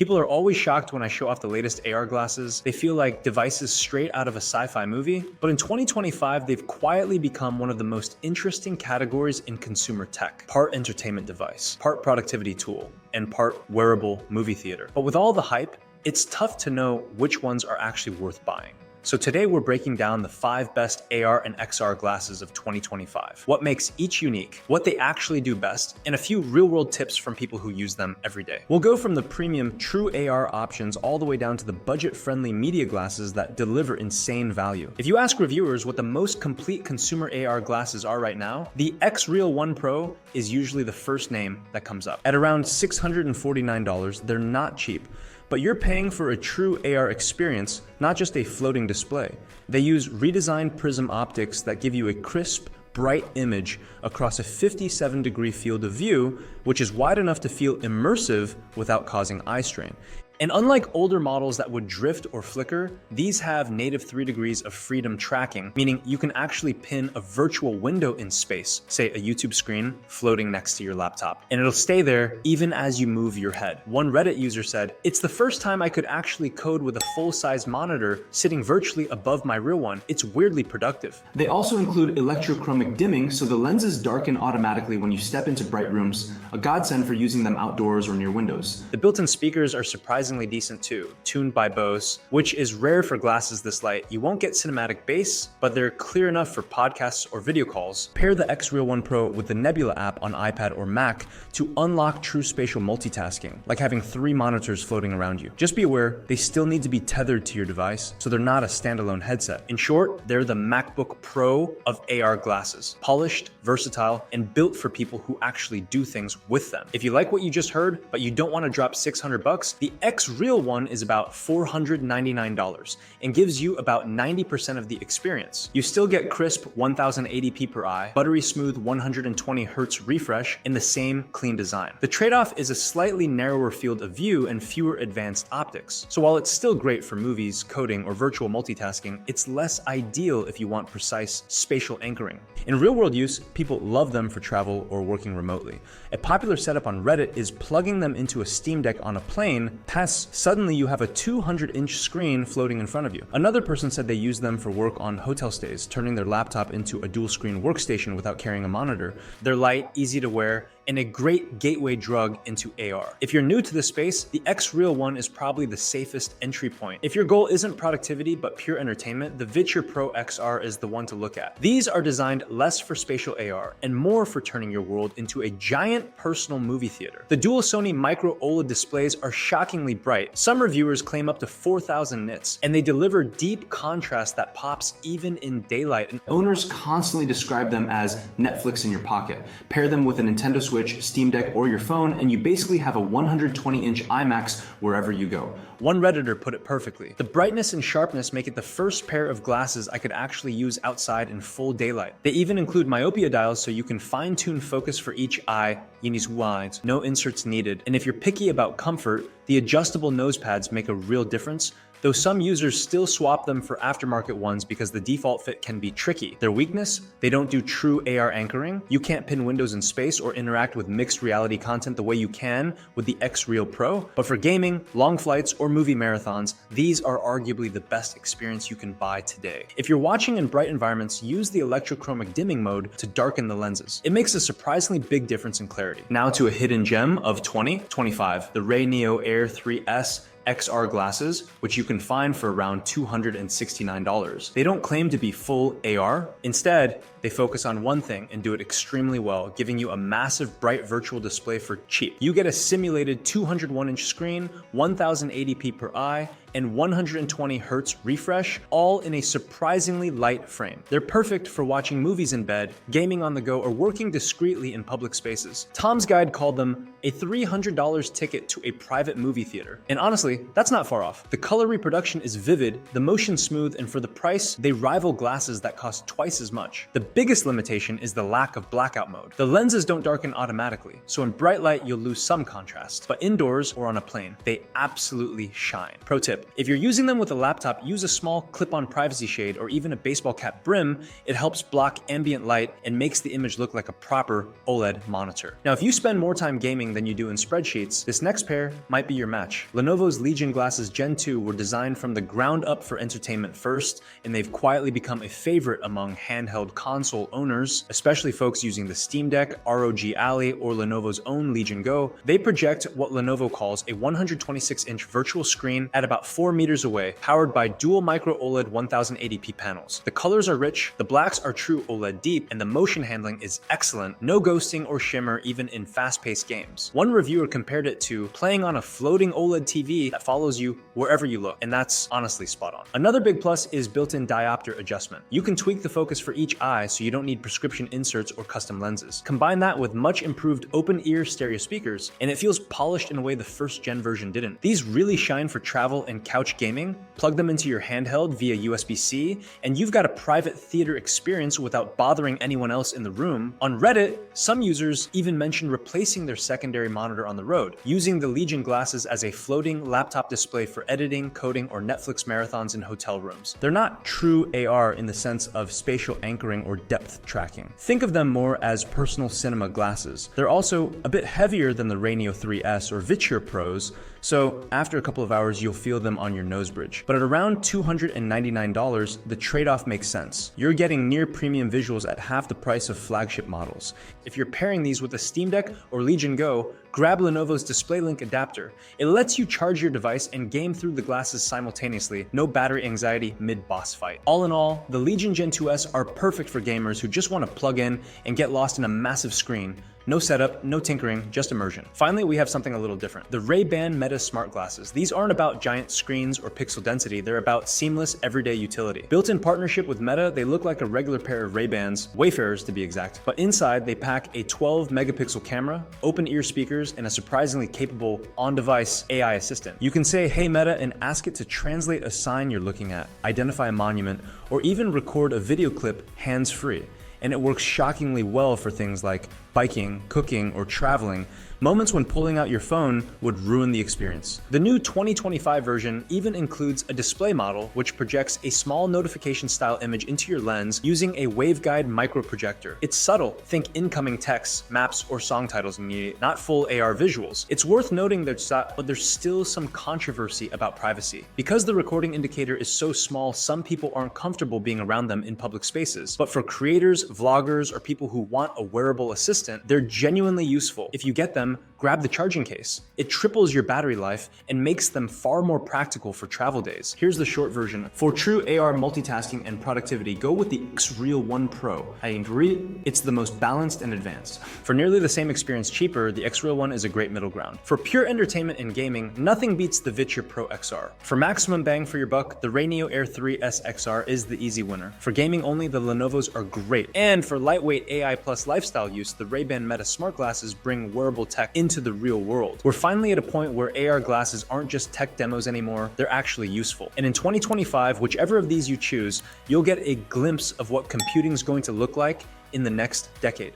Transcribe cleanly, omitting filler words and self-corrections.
People are always shocked when I show off the latest AR glasses. They feel like devices straight out of a sci-fi movie. But in 2025, they've quietly become one of the most interesting categories in consumer tech. Part entertainment device, part productivity tool, and part wearable movie theater. But with all the hype, it's tough to know which ones are actually worth buying. So today we're breaking down the 5 best AR and XR glasses of 2025. What makes each unique, what they actually do best, and a few real-world tips from people who use them every day. We'll go from the premium true AR options all the way down to the budget-friendly media glasses that deliver insane value. If you ask reviewers what the most complete consumer AR glasses are right now, the XReal One Pro is usually the first name that comes up. At around $649, they're not cheap. But you're paying for a true AR experience, not just a floating display. They use redesigned prism optics that give you a crisp, bright image across a 57-degree field of view, which is wide enough to feel immersive without causing eye strain. And unlike older models that would drift or flicker, these have native 3 degrees of freedom tracking, meaning you can actually pin a virtual window in space, say a YouTube screen floating next to your laptop, and it'll stay there even as you move your head. One Reddit user said, "It's the first time I could actually code with a full-size monitor sitting virtually above my real one. It's weirdly productive." They also include electrochromic dimming, so the lenses darken automatically when you step into bright rooms, a godsend for using them outdoors or near windows. The built-in speakers are surprisingly decent too, tuned by Bose, which is rare for glasses this light. You won't get cinematic bass, but they're clear enough for podcasts or video calls. Pair the XReal One Pro with the Nebula app on iPad or Mac to unlock true spatial multitasking, like having 3 monitors floating around you. Just be aware, they still need to be tethered to your device, so they're not a standalone headset. In short, they're the MacBook Pro of AR glasses. Polished, versatile, and built for people who actually do things with them. If you like what you just heard, but you don't want to drop $600, the XReal One is about $499 and gives you about 90% of the experience. You still get crisp 1080p per eye, buttery smooth 120 Hz refresh, and the same clean design. The trade-off is a slightly narrower field of view and fewer advanced optics. So while it's still great for movies, coding, or virtual multitasking, it's less ideal if you want precise spatial anchoring. In real-world use, people love them for travel or working remotely. A popular setup on Reddit is plugging them into a Steam Deck on a plane. Suddenly you have a 200-inch screen floating in front of you. Another person said they use them for work on hotel stays, turning their laptop into a dual-screen workstation without carrying a monitor. They're light, easy to wear, and a great gateway drug into AR. If you're new to the space, the XReal One is probably the safest entry point. If your goal isn't productivity but pure entertainment, the Viture Pro XR is the one to look at. These are designed less for spatial AR and more for turning your world into a giant personal movie theater. The dual Sony micro OLED displays are shockingly bright. Some reviewers claim up to 4,000 nits, and they deliver deep contrast that pops even in daylight. And owners constantly describe them as Netflix in your pocket. Pair them with a Nintendo Switch, Steam Deck, or your phone, and you basically have a 120-inch IMAX wherever you go. One Redditor put it perfectly. The brightness and sharpness make it the first pair of glasses I could actually use outside in full daylight. They even include myopia dials so you can fine-tune focus for each eye. You need wide, no inserts needed. And if you're picky about comfort, the adjustable nose pads make a real difference, though some users still swap them for aftermarket ones because the default fit can be tricky. Their weakness? They don't do true AR anchoring. You can't pin windows in space or interact with mixed reality content the way you can with the XReal Pro. But for gaming, long flights, or movie marathons, these are arguably the best experience you can buy today. If you're watching in bright environments, use the electrochromic dimming mode to darken the lenses. It makes a surprisingly big difference in clarity. Now to a hidden gem of 2025, the RayNeo Air 3S XR glasses, which you can find for around $269. They don't claim to be full AR. Instead, they focus on one thing and do it extremely well, giving you a massive bright virtual display for cheap. You get a simulated 201-inch screen, 1080p per eye, and 120 Hz refresh, all in a surprisingly light frame. They're perfect for watching movies in bed, gaming on the go, or working discreetly in public spaces. Tom's Guide called them a $300 ticket to a private movie theater. And honestly, that's not far off. The color reproduction is vivid, the motion smooth, and for the price, they rival glasses that cost twice as much. The biggest limitation is the lack of blackout mode. The lenses don't darken automatically, so in bright light, you'll lose some contrast. But indoors or on a plane, they absolutely shine. Pro tip, tip. If you're using them with a laptop, use a small clip-on privacy shade or even a baseball cap brim. It helps block ambient light and makes the image look like a proper OLED monitor. Now, if you spend more time gaming than you do in spreadsheets, this next pair might be your match. Lenovo's Legion glasses Gen 2 were designed from the ground up for entertainment first, and they've quietly become a favorite among handheld console owners, especially folks using the Steam Deck, ROG Ally, or Lenovo's own Legion Go. They project what Lenovo calls a 126-inch virtual screen at about 4 meters away, powered by dual micro OLED 1080p panels. The colors are rich, the blacks are true OLED deep, and the motion handling is excellent. No ghosting or shimmer even in fast-paced games. One reviewer compared it to playing on a floating OLED TV that follows you wherever you look, and that's honestly spot on. Another big plus is built-in diopter adjustment. You can tweak the focus for each eye so you don't need prescription inserts or custom lenses. Combine that with much improved open-ear stereo speakers, and it feels polished in a way the first-gen version didn't. These really shine for travel and couch gaming. Plug them into your handheld via USB-C, and you've got a private theater experience without bothering anyone else in the room. On Reddit, some users even mentioned replacing their secondary monitor on the road, using the Legion glasses as a floating laptop display for editing, coding, or Netflix marathons in hotel rooms. They're not true AR in the sense of spatial anchoring or depth tracking. Think of them more as personal cinema glasses. They're also a bit heavier than the RayNeo 3S or Viture Pros, so after a couple of hours you'll feel them on your nose bridge. But at around $299, the trade-off makes sense. You're getting near premium visuals at half the price of flagship models. If you're pairing these with a Steam Deck or Legion Go, grab Lenovo's DisplayLink adapter. It lets you charge your device and game through the glasses simultaneously, no battery anxiety mid-boss fight. All in all, the Legion Gen 2S are perfect for gamers who just want to plug in and get lost in a massive screen. No setup, no tinkering, just immersion. Finally, we have something a little different. The Ray-Ban Meta smart glasses. These aren't about giant screens or pixel density, they're about seamless everyday utility. Built in partnership with Meta, they look like a regular pair of Ray-Bans, Wayfarers to be exact, but inside they pack a 12 megapixel camera, open ear speakers, and a surprisingly capable on-device AI assistant. You can say, "Hey Meta," and ask it to translate a sign you're looking at, identify a monument, or even record a video clip hands-free. And it works shockingly well for things like biking, cooking, or traveling, moments when pulling out your phone would ruin the experience. The new 2025 version even includes a display model which projects a small notification-style image into your lens using a waveguide microprojector. It's subtle, think incoming texts, maps, or song titles immediately, not full AR visuals. It's worth noting that there's still some controversy about privacy. Because the recording indicator is so small, some people aren't comfortable being around them in public spaces. But for creators, vloggers, or people who want a wearable assistant, they're genuinely useful. If you get them, grab the charging case. It triples your battery life and makes them far more practical for travel days. Here's the short version. For true AR multitasking and productivity, go with the XReal One Pro. I agree, it's the most balanced and advanced. For nearly the same experience cheaper, the XReal One is a great middle ground. For pure entertainment and gaming, nothing beats the Viture Pro XR. For maximum bang for your buck, the RayNeo Air 3S XR is the easy winner. For gaming only, the Lenovos are great. And for lightweight AI plus lifestyle use, the Ray-Ban Meta smart glasses bring wearable tech into the real world. We're finally at a point where AR glasses aren't just tech demos anymore, they're actually useful. And in 2025, whichever of these you choose, you'll get a glimpse of what computing's going to look like in the next decade.